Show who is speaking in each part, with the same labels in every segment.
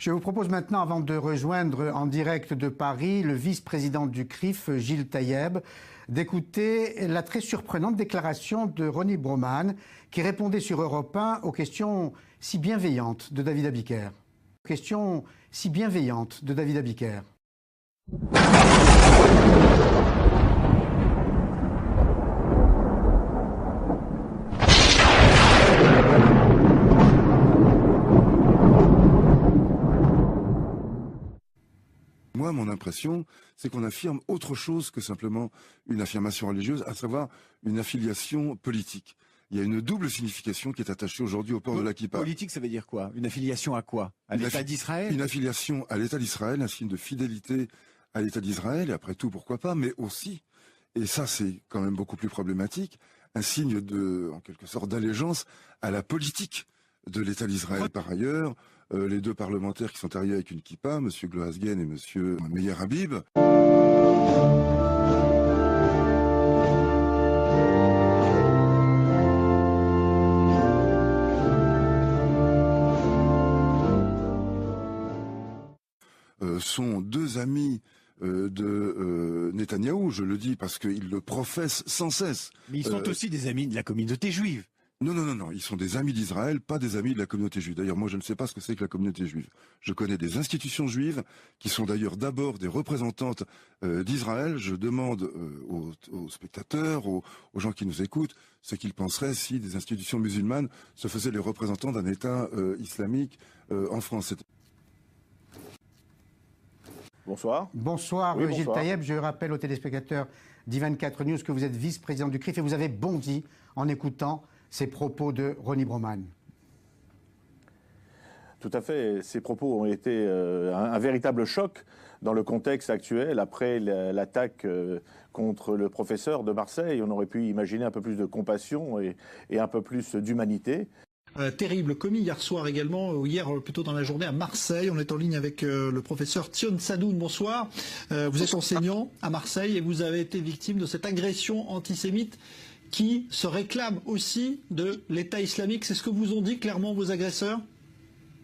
Speaker 1: Je vous propose maintenant, avant de rejoindre en direct de Paris le vice-président du CRIF, Gilles Taïeb, d'écouter la très surprenante déclaration de Ronnie Broman, qui répondait sur Europe 1 aux questions si bienveillantes de David Abiker. Question si bienveillante de David Abiker.
Speaker 2: Moi, mon impression, c'est qu'on affirme autre chose que simplement une affirmation religieuse, à savoir une affiliation politique. Il y a une double signification qui est attachée aujourd'hui au port de la kippa.
Speaker 3: Politique, ça veut dire quoi? Une affiliation à quoi? À l'État d'Israël?
Speaker 2: Une affiliation à l'État d'Israël, un signe de fidélité à l'État d'Israël, et après tout, pourquoi pas, mais aussi, et ça c'est quand même beaucoup plus problématique, un signe de, en quelque sorte, d'allégeance à la politique de l'État d'Israël. Par ailleurs, les deux parlementaires qui sont arrivés avec une kippa, M. Gloasgen et M. Meir Habib, sont deux amis de Netanyahou, je le dis parce qu'ils le professent sans cesse.
Speaker 3: Mais ils sont aussi des amis de la communauté juive.
Speaker 2: Non, ils sont des amis d'Israël, pas des amis de la communauté juive. D'ailleurs, moi, je ne sais pas ce que c'est que la communauté juive. Je connais des institutions juives qui sont d'ailleurs d'abord des représentantes d'Israël. Je demande aux spectateurs, aux gens qui nous écoutent, ce qu'ils penseraient si des institutions musulmanes se faisaient les représentants d'un État islamique en France.
Speaker 4: Bonsoir.
Speaker 1: Bonsoir,
Speaker 4: Oui,
Speaker 1: Gilles
Speaker 4: bonsoir.
Speaker 1: Taïeb. Je rappelle aux téléspectateurs d'I24 News que vous êtes vice-président du CRIF et vous avez bondi en écoutant ces propos de Ronnie Broman.
Speaker 4: Tout à fait. Ces propos ont été un véritable choc dans le contexte actuel. Après l'attaque contre le professeur de Marseille, on aurait pu imaginer un peu plus de compassion et un peu plus d'humanité.
Speaker 5: Terrible commis hier soir également, ou hier plutôt dans la journée à Marseille. On est en ligne avec le professeur Tion Sadoun. Bonsoir. Vous êtes enseignant à Marseille et vous avez été victime de cette agression antisémite qui se réclame aussi de l'État islamique. C'est ce que vous ont dit clairement vos agresseurs?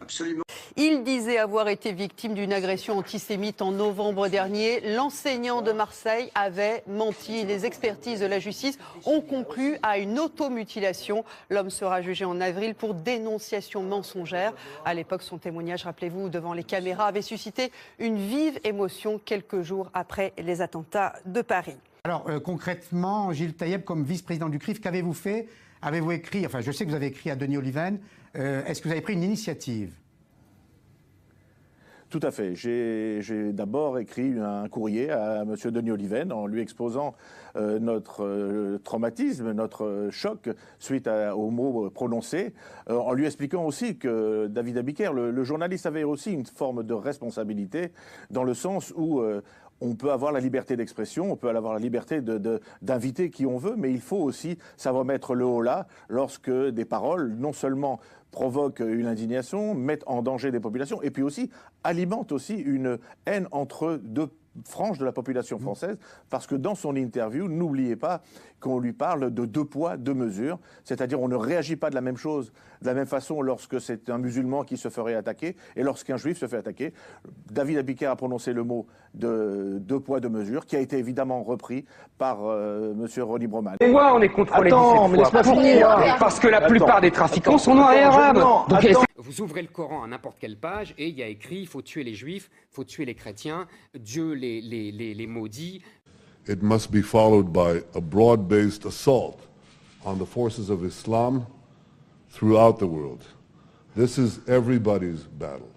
Speaker 6: Absolument.
Speaker 7: Il disait avoir été victime d'une agression antisémite en novembre dernier. L'enseignant de Marseille avait menti. Les expertises de la justice ont conclu à une automutilation. L'homme sera jugé en avril pour dénonciation mensongère. À l'époque, son témoignage, rappelez-vous, devant les caméras, avait suscité une vive émotion quelques jours après les attentats de Paris.
Speaker 1: Alors concrètement, Gilles Taïeb, comme vice-président du CRIF, qu'avez-vous fait? Avez-vous écrit, enfin je sais que vous avez écrit à Denis Oliven, est-ce que vous avez pris une initiative?
Speaker 4: Tout à fait. J'ai d'abord écrit un courrier à M. Denis Oliven en lui exposant notre traumatisme, notre choc suite aux mots prononcés, en lui expliquant aussi que David Abiker, le journaliste, avait aussi une forme de responsabilité dans le sens où on peut avoir la liberté d'expression, on peut avoir la liberté d'inviter qui on veut, mais il faut aussi savoir mettre le haut là lorsque des paroles non seulement provoquent une indignation, mettent en danger des populations et puis aussi alimentent aussi une haine entre deux franges de la population française, parce que dans son interview, n'oubliez pas qu'on lui parle de deux poids, deux mesures, c'est-à-dire on ne réagit pas de la même chose, de la même façon lorsque c'est un musulman qui se ferait attaquer et lorsqu'un juif se fait attaquer. David Abiker a prononcé le mot de deux poids, deux mesures, qui a été évidemment repris par M. Ronnie Broman.
Speaker 6: Pourquoi on est contrôlé 17
Speaker 8: mais laisse-moi
Speaker 6: fois?
Speaker 8: finir.
Speaker 6: Parce que la plupart des trafiquants sont noirs et arabes. Donc,
Speaker 8: Vous ouvrez le Coran à n'importe quelle page et il y a écrit il faut tuer les juifs, il faut tuer les chrétiens, Dieu les maudit.
Speaker 9: It must be followed by a broad-based assault on the forces of Islam throughout the world. This is everybody's battle.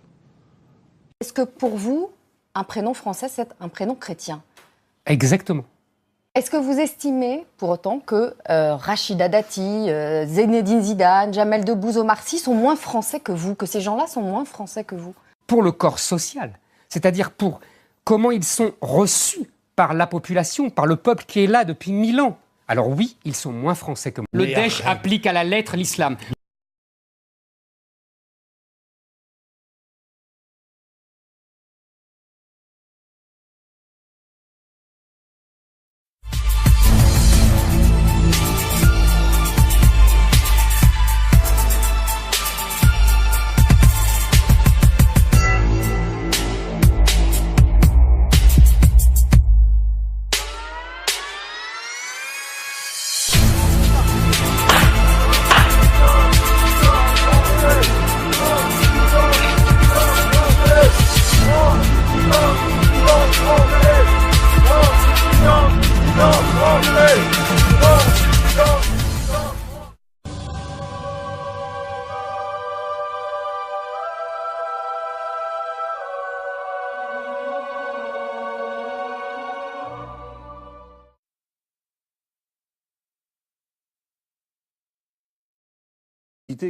Speaker 10: Est-ce que pour vous, un prénom français, c'est un prénom chrétien?
Speaker 8: Exactement.
Speaker 10: Est-ce que vous estimez pour autant que Rachida Dati, Zinedine Zidane, Jamel Debbouze, Omar Sy sont moins français que vous, que ces gens-là sont moins français que vous?
Speaker 8: Pour le corps social, c'est-à-dire pour comment ils sont reçus par la population, par le peuple qui est là depuis 1000 ans. Alors oui, ils sont moins français que moi. Le Daesh applique à la lettre l'islam.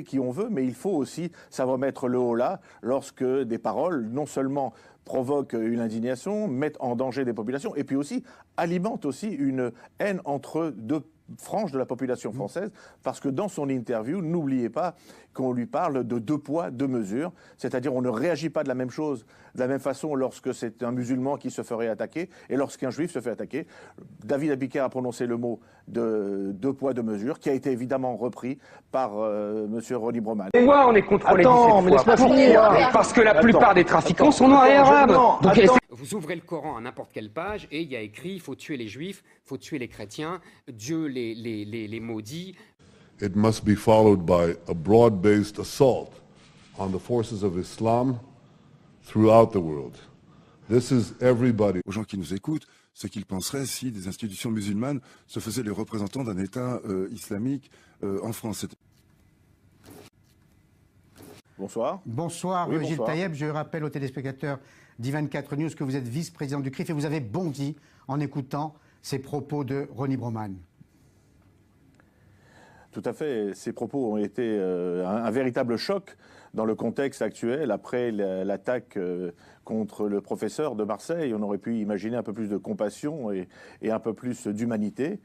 Speaker 4: Qui on veut, mais il faut aussi savoir mettre le haut là lorsque des paroles non seulement provoquent une indignation, mettent en danger des populations et puis aussi alimentent aussi une haine entre deux franges de la population française, parce que dans son interview, n'oubliez pas qu'on lui parle de 2 poids, 2 mesures, c'est-à-dire on ne réagit pas de la même chose, de la même façon lorsque c'est un musulman qui se ferait attaquer et lorsqu'un juif se fait attaquer. David Abiker a prononcé le mot de 2 poids, 2 mesures, qui a été évidemment repris par monsieur Ronnie Broman.
Speaker 6: Pourquoi on est contrôlé 17 fois? Pourquoi? Parce que la plupart des trafiquants sont noirs et arabes. Donc
Speaker 8: vous ouvrez le Coran à n'importe quelle page et il y a écrit il faut tuer les juifs, il faut tuer les chrétiens, Dieu les maudit.
Speaker 9: It must be followed by a broad-based assault on the forces of Islam throughout the world. This is everybody.
Speaker 2: Aux gens qui nous écoutent, ce qu'ils penseraient si des institutions musulmanes se faisaient les représentants d'un État islamique en France.
Speaker 4: Bonsoir.
Speaker 1: Bonsoir,
Speaker 4: Oui,
Speaker 1: Gilles
Speaker 4: bonsoir.
Speaker 1: Taïeb. Je rappelle aux téléspectateurs d'I24 News que vous êtes vice-président du CRIF et vous avez bondi en écoutant ces propos de Ronnie Broman.
Speaker 4: Tout à fait. Ces propos ont été un véritable choc dans le contexte actuel. Après l'attaque contre le professeur de Marseille, on aurait pu imaginer un peu plus de compassion et un peu plus d'humanité.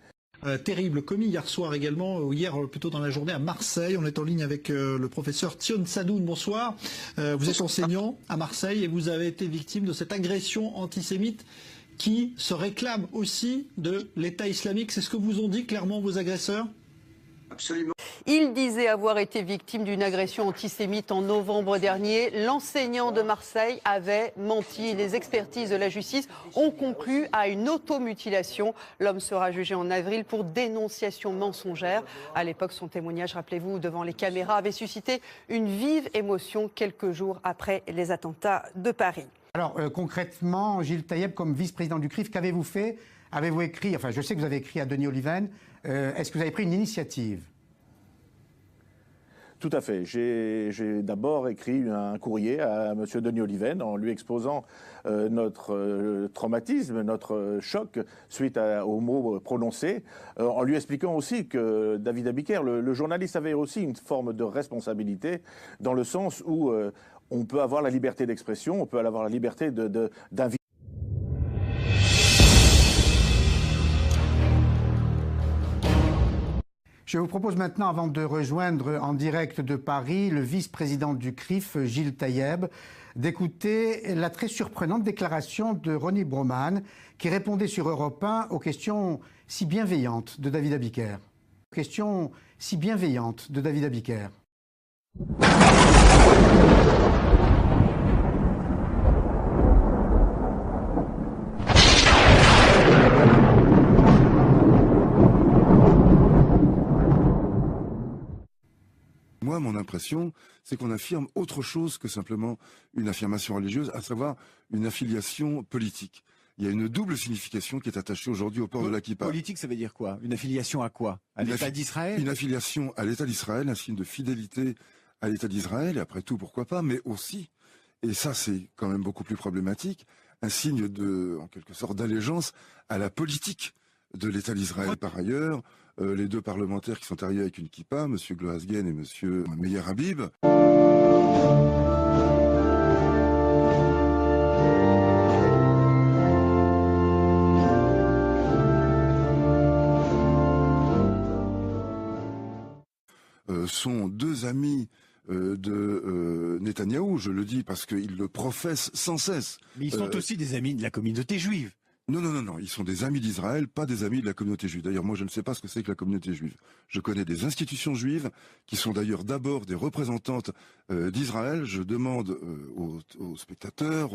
Speaker 5: Terrible commis hier soir également, ou hier plutôt dans la journée à Marseille. On est en ligne avec le professeur Tion Sadoun. Bonsoir. Vous êtes enseignant à Marseille et vous avez été victime de cette agression antisémite qui se réclame aussi de l'État islamique. C'est ce que vous ont dit clairement vos agresseurs ?
Speaker 7: Absolument. Il disait avoir été victime d'une agression antisémite en novembre dernier. L'enseignant de Marseille avait menti. Les expertises de la justice ont conclu à une automutilation. L'homme sera jugé en avril pour dénonciation mensongère. À l'époque, son témoignage, rappelez-vous, devant les caméras, avait suscité une vive émotion quelques jours après les attentats de Paris.
Speaker 1: Alors concrètement, Gilles Taïeb, comme vice-président du CRIF, qu'avez-vous fait? Avez-vous écrit, enfin je sais que vous avez écrit à Denis Oliven, est-ce que vous avez pris une initiative?
Speaker 4: Tout à fait. J'ai d'abord écrit un courrier à M. Denis Oliven en lui exposant notre traumatisme, notre choc suite aux mots prononcés, en lui expliquant aussi que David Abiker, le journaliste, avait aussi une forme de responsabilité dans le sens où on peut avoir la liberté d'expression, on peut avoir la liberté d'inviter.
Speaker 1: Je vous propose maintenant, avant de rejoindre en direct de Paris le vice-président du CRIF, Gilles Taïeb, d'écouter la très surprenante déclaration de Ronnie Broman, qui répondait sur Europe 1 aux questions si bienveillantes de David Abiker. Questions si bienveillantes de David Abiker.
Speaker 2: Moi, mon impression, c'est qu'on affirme autre chose que simplement une affirmation religieuse, à savoir une affiliation politique. Il y a une double signification qui est attachée aujourd'hui au port de la kippa.
Speaker 3: Politique, ça veut dire quoi? Une affiliation à quoi? À l'État d'Israël?
Speaker 2: Une affiliation à l'État d'Israël, un signe de fidélité à l'État d'Israël, et après tout, pourquoi pas, mais aussi, et ça c'est quand même beaucoup plus problématique, un signe de, en quelque sorte, d'allégeance à la politique de l'État d'Israël. Par ailleurs, les 2 parlementaires qui sont arrivés avec une kippa, M. Gloasgen et M. Meyer Habib, sont 2 amis de Netanyahou, je le dis parce qu'ils le professent sans cesse.
Speaker 3: Mais ils sont aussi des amis de la communauté juive.
Speaker 2: Non, ils sont des amis d'Israël, pas des amis de la communauté juive. D'ailleurs, moi, je ne sais pas ce que c'est que la communauté juive. Je connais des institutions juives qui sont d'ailleurs d'abord des représentantes d'Israël. Je demande aux spectateurs,